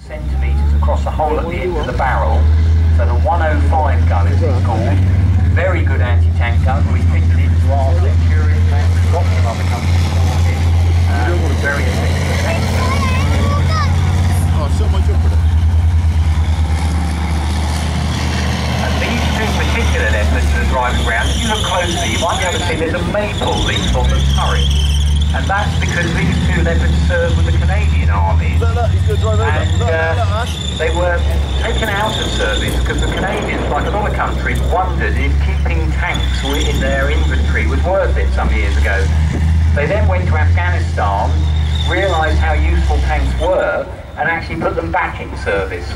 centimetres across the whole at the end of the barrel. So the 105 gun is called. Very good anti-tank gun. We fitted it into our Centurion tank. Lots of other companies bought it. Very effective tank gun. Oh, so much up for that. These two particular leopards that are driving around, if you look closely, you might be able to see there's a maple leaf on the turret. And that's because these two leopards served with the Canadian Army. And they were taken out of service because the Canadians, like a lot of countries, wondered if keeping tanks in their inventory was worth it some years ago. They then went to Afghanistan, realised how useful tanks were, and actually put them back in service.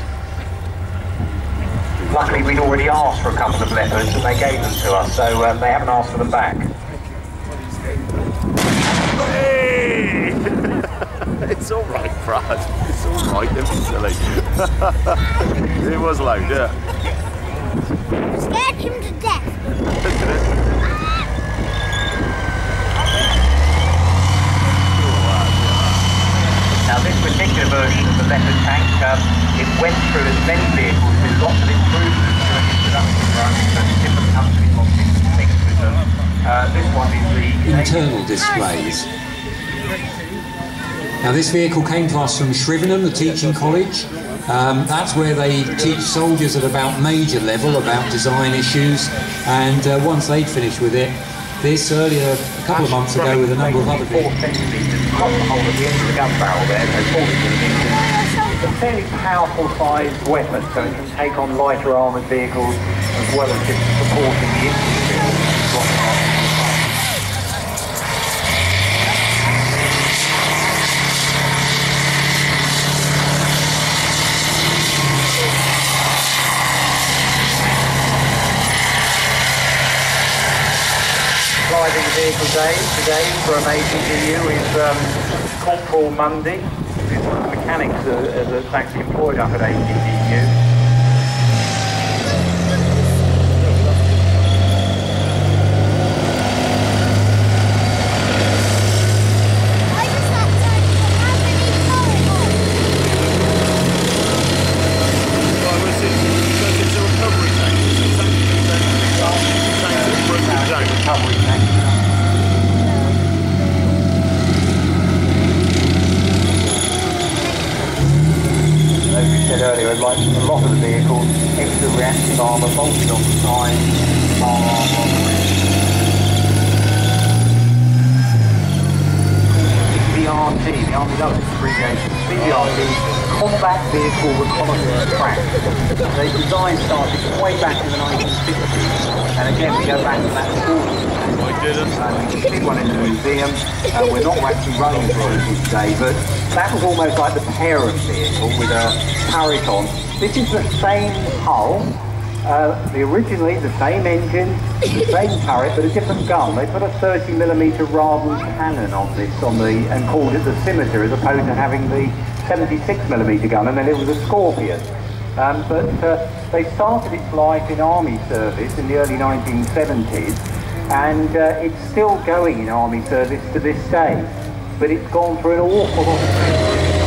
Luckily, we'd already asked for a couple of leopards and they gave them to us, so they haven't asked for them back. Hey! It's all right, Brad. It's all right. Don't be silly. It was loud, yeah. Scared him to death. Now, this particular version of the Leopard tank, it went through as many vehicles with lots of improvements during its production run, so different countries want different things with them. This one is the internal displays. Now this vehicle came to us from Shrivenham, the teaching college. That's where they teach soldiers at about major level about design issues, and once they'd finished with it, this earlier, a couple of months ago, with a number of other vehicles. 4 centimetres across the whole of the end of the gun barrel there, so 40 millimetres. A fairly powerful sized weapon, so it can take on lighter armoured vehicles as well as just supporting the infantry. Driving the vehicle today from APGU is Corporal Mundy, who's one of the mechanics that's actually employed up at APGU. Earlier, like a lot of the vehicles, extra reactive armour bolted on the side, CVRT, the Army Loves Abbreviation, CVRT, Combat Vehicle Reconnaissance Track. They design started way back in the 1960s, and again we go back to that school. I didn't. You can see one in the museum. We're not actually running vehicles today, but that was almost like the parent vehicle with a turret on. This is the same hull, originally the same engine, the same turret, but a different gun. They put a 30mm Raven cannon on this, and called it the Scimitar, as opposed to having the 76mm gun, and then it was a Scorpion. But they started its life in army service in the early 1970s, and it's still going in army service to this day. But it's gone through an awful lot of...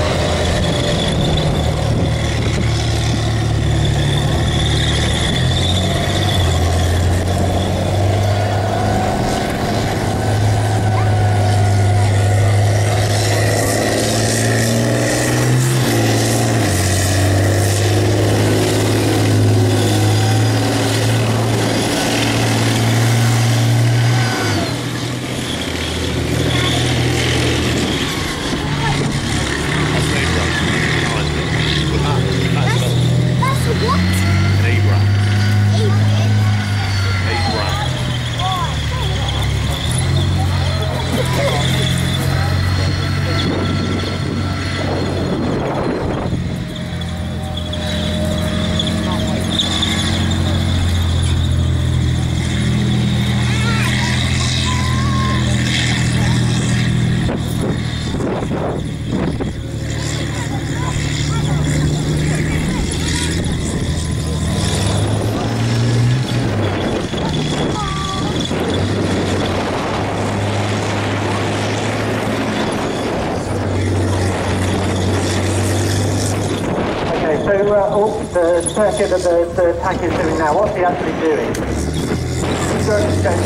the circuit that the tank is doing now, what's he actually doing? He's going to get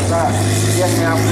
getting out the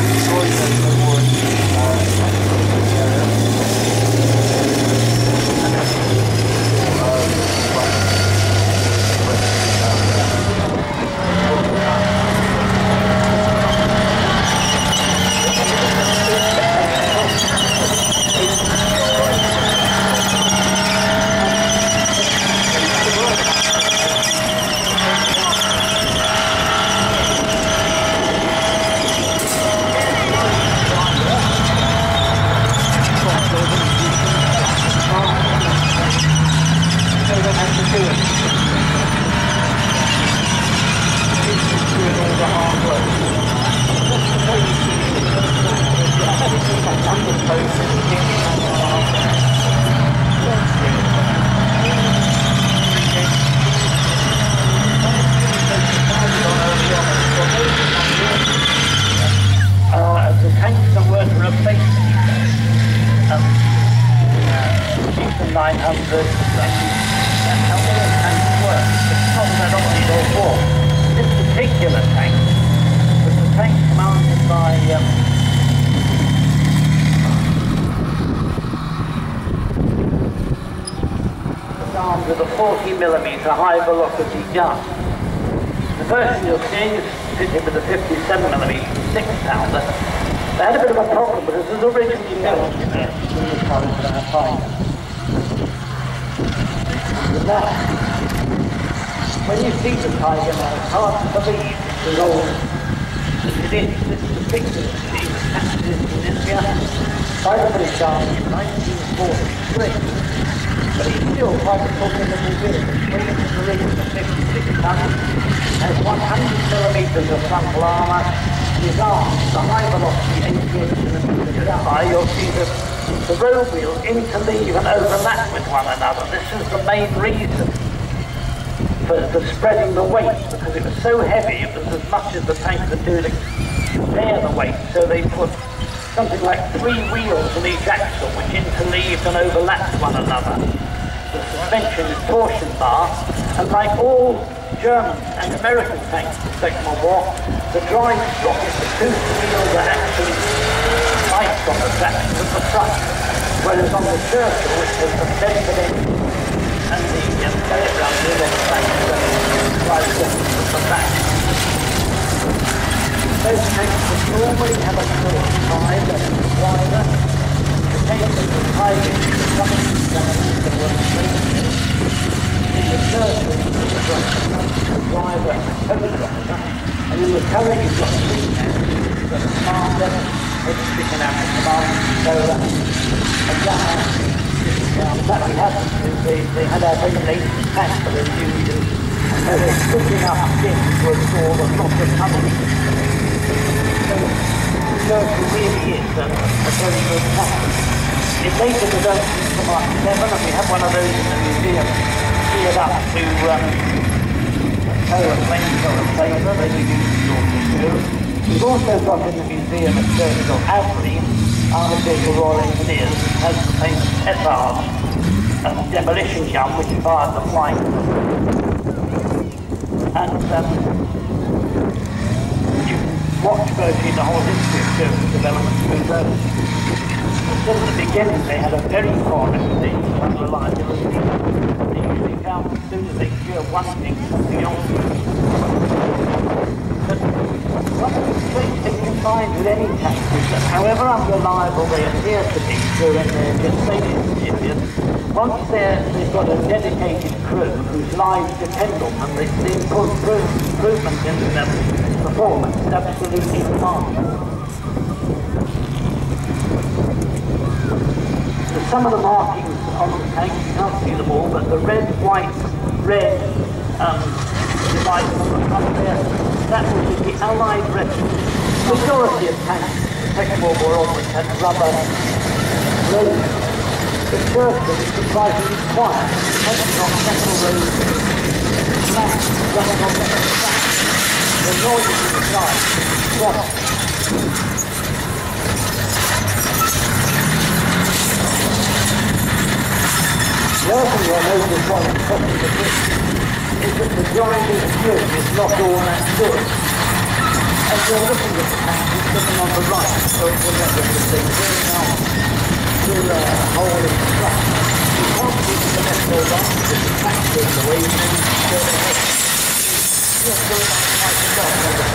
the tanks that were to replace the 900, that's how all tanks work. It's not that only they war. This particular tank was the tank commanded by armed with a 40mm high velocity gun. The version you're seeing is fitted with a 57mm 6-pounder. They had a bit of a problem because it was originally built in the college of our time. Now, when you see the Tiger now, it's hard to believe it's old as it is. This is a picture that she was captured in Tunisia by the British Army in 1943. But he's still quite a book in the museum. It's weighing in the region of 56 tons, has 100mm of frontal armour, his arms, the high velocity 88mm high. You'll see the road wheels interleave and overlap with one another. This is the main reason for spreading the weight, because it was so heavy, it was as much as the tank could do to bear the weight. So they put something like 3 wheels on each axle which interleaved and overlapped one another. The suspension is torsion bar, and like all German and American tanks in the Second World War, the drive stroke is the 2 wheels that actually light from the traction at the front, whereas on the Churchill, which has the central engine and the pellet run wheel on the back, drive stroke at the back. Those tanks would normally have a short side and a driver. The tanks that were hiding in the front that were in the Churchill, the driver and the co-driver, and in the turret you've got 3 tanks. You've got a commander, head sticking out the command controller, a gunner sitting down. That we haven't, they had our very latest tank for the Union, and they're sticking up things to absorb a lot of tunnels. So the Churchill really is a very good tank. It later developed into Mark 7, and we have one of those in the museum geared up to tow a flamethrower sailor. They use it all to do. We've also got in the museum at Churchill Avery, Army Vehicle Royal Engineers, which has the famous SRs, a demolition gun which fired the flying. And you can watch virtually the whole history of Churchill development through those. At the beginning they had a very poor reputation for unreliability. They usually found as soon as they cure one thing, something else. But one of the strange things you find with any tank is that however unreliable they appear to be during their gestation period, once they've got a dedicated crew whose lives depend on them, the improvement in their performance is absolutely remarkable. Some of the markings on the tank, you can't see them all, but the red, white, red device on the front there, that was the Allied record. The majority of tanks in the Second World War always had rubber roads. The Churchill is surprisingly quiet. It hasn't got metal roads, flat, running on metal tracks. The noise inside is quiet. The other thing I noticed on the top of the bit is that the grinding wood is not all that good. As you're looking at the tank, it's looking on the right, so it's a little bit of thing going out through a hole in the truck. You can't see the left or right because the tank goes away and then you go ahead. You're going out like the dog on the